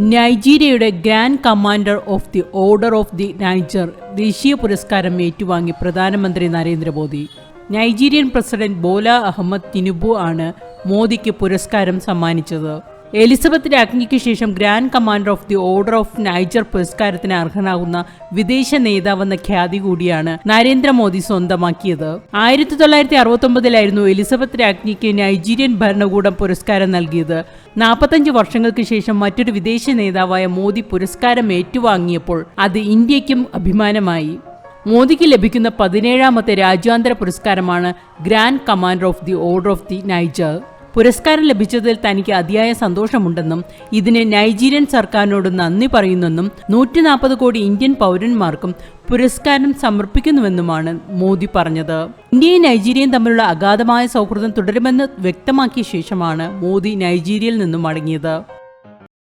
നൈജീരിയയുടെ grand commander of the order of the Niger ദേശീയ പുരസ്കാരം ഏറ്റുവാങ്ങി പ്രധാനമന്ത്രി Narendra Modi. Nigerian president Bola Ahmed Tinubu ആണ് മോദിക്ക് പുരസ്കാരം സമ്മാനിച്ചത്. എലിസബത്ത് രാജ്ഞിക്ക് ശേഷം grand commander of the order of Niger പുരസ്കാരത്തിന് അർഹനാകുന്ന വിദേശ നേതാവെന്ന ഖ്യാതി കൂടിയാണ് നരേന്ദ്രമോദി സ്വന്തമാക്കിയത്. 1969 എലിസബത്ത് രാജ്ഞിക്ക് നൈജീരിയൻ ഭരണകൂടം പുരസ്കാരം നൽകിയത്. 45 വർഷങ്ങൾക്ക് ശേഷം മറ്റൊരു വിദേശ നേതാവായ മോദി പുരസ്കാരം ഏറ്റുവാങ്ങിയപ്പോൾ അത് ഇന്ത്യയ്ക്കും അഭിമാനമായി. മോദിക്ക് ലഭിക്കുന്ന 17ാമത്തെ രാജ്യാന്തര പുരസ്കാരമാണ് grand commander of the order of the Niger. പുരസ്കാരം ലഭിച്ചതിൽ തനിക്ക് അതിയായ സന്തോഷമുണ്ടെന്നും ഇതിന് നൈജീരിയൻ സർക്കാരിനോട് നന്ദി പറയുന്നെന്നും 140 കോടി ഇന്ത്യൻ പൗരന്മാർക്കും പുരസ്കാരം സമർപ്പിക്കുന്നുവെന്നുമാണ് മോദി പറഞ്ഞത്. ഇന്ത്യയും നൈജീരിയയും തമ്മിലുള്ള അഗാധമായ സൗഹൃദം തുടരുമെന്ന് വ്യക്തമാക്കിയ ശേഷമാണ് മോദി നൈജീരിയയിൽ നിന്നും മടങ്ങിയത്.